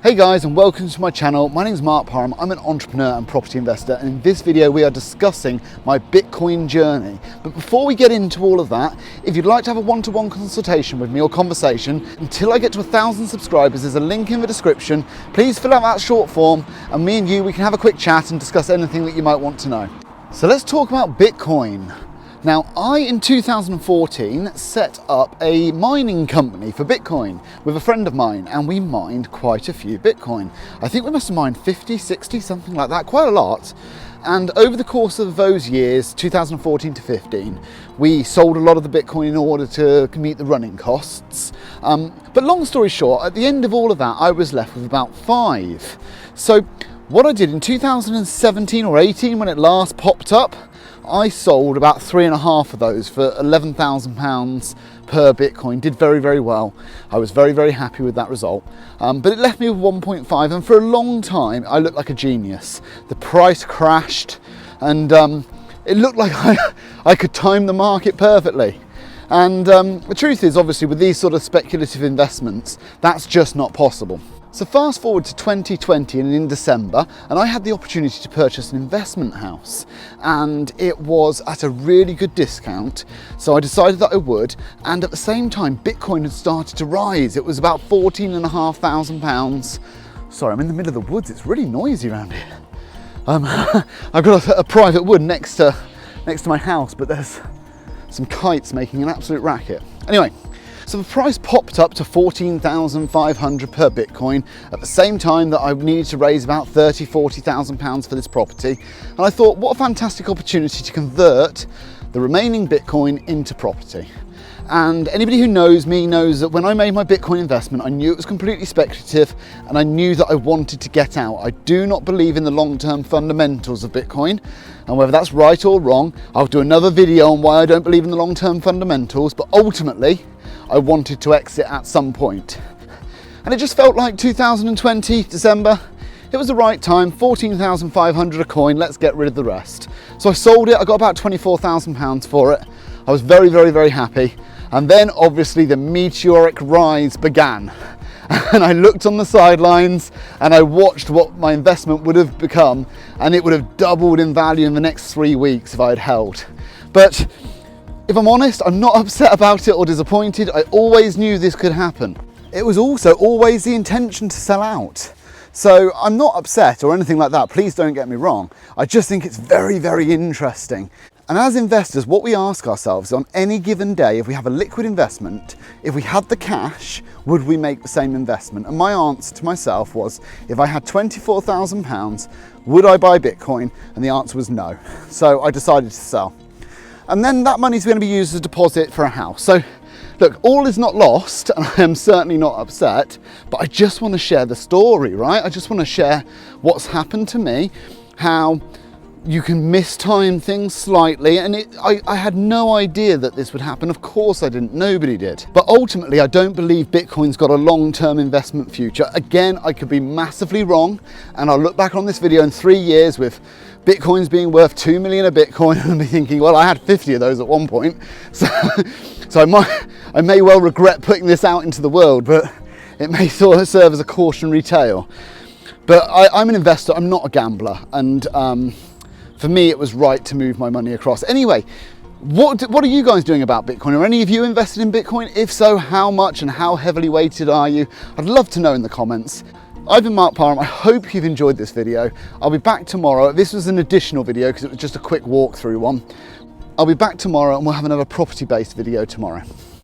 Hey guys, and welcome to my channel. My name is Mark Parham. I'm an entrepreneur and property investor, and in this video we are discussing my Bitcoin journey. But before we get into all of that, if you'd like to have a one-to-one consultation with me or conversation until I get to 1,000 subscribers, there's a link in the description. Please fill out that short form and me and you, we can have a quick chat and discuss anything that you might want to know. So let's talk about Bitcoin. Now, I, in 2014, set up a mining company for Bitcoin with a friend of mine, and we mined quite a few Bitcoin. I think we must have mined 50, 60, something like that, quite a lot. And over the course of those years, 2014 to 15, we sold a lot of the Bitcoin in order to meet the running costs. But long story short, at the end of all of that, I was left with about 5. So what I did in 2017 or 18, when it last popped up, I sold about 3.5 of those for £11,000 per Bitcoin. Did very, very well. I was very, very happy with that result. But it left me with 1.5, and for a long time I looked like a genius. The price crashed, and it looked like I could time the market perfectly. And the truth is, obviously, with these sort of speculative investments, that's just not possible. So fast forward to 2020 and in December, and I had the opportunity to purchase an investment house, and it was at a really good discount. So I decided that I would, and at the same time, Bitcoin had started to rise. It was about £14,500. Sorry, I'm in the middle of the woods. It's really noisy around here. I've got a private wood next to my house, but there's some kites making an absolute racket. Anyway, so the price popped up to £14,500 per Bitcoin at the same time that I needed to raise about £30,000–40,000 for this property. And I thought, what a fantastic opportunity to convert the remaining Bitcoin into property. And anybody who knows me knows that when I made my Bitcoin investment, I knew it was completely speculative, and I knew that I wanted to get out. I do not believe in the long-term fundamentals of Bitcoin, and whether that's right or wrong, I'll do another video on why I don't believe in the long-term fundamentals, but ultimately, I wanted to exit at some point. And it just felt like 2020, December, it was the right time, £14,500 a coin, let's get rid of the rest. So I sold it, I got about £24,000 for it. I was very, very, very happy. And then obviously the meteoric rise began. And I looked on the sidelines and I watched what my investment would have become, and it would have doubled in value in the next 3 weeks if I had held. But if I'm honest, I'm not upset about it or disappointed. I always knew this could happen. It was also always the intention to sell out. So I'm not upset or anything like that, please don't get me wrong. I just think it's very, very interesting. And as investors, what we ask ourselves on any given day, if we have a liquid investment, if we had the cash, would we make the same investment? And my answer to myself was, if I had £24,000, would I buy Bitcoin? And the answer was no. So I decided to sell. And then that money is going to be used as a deposit for a house. So look, all is not lost, and I am certainly not upset, but I just want to share the story, right? I just want to share what's happened to me, how you can mistime things slightly, and I had no idea that this would happen. Of course I didn't, nobody did. But ultimately, I don't believe Bitcoin's got a long-term investment future. Again, I could be massively wrong, and I'll look back on this video in 3 years with Bitcoins being worth 2 million a Bitcoin and be thinking, well, I had 50 of those at one point. So I may well regret putting this out into the world, but it may sort of serve as a cautionary tale. But I'm an investor, I'm not a gambler, and for me, it was right to move my money across. Anyway, what are you guys doing about Bitcoin? Are any of you invested in Bitcoin? If so, how much and how heavily weighted are you? I'd love to know in the comments. I've been Mark Parham. I hope you've enjoyed this video. I'll be back tomorrow. This was an additional video because it was just a quick walkthrough one. I'll be back tomorrow and we'll have another property-based video tomorrow.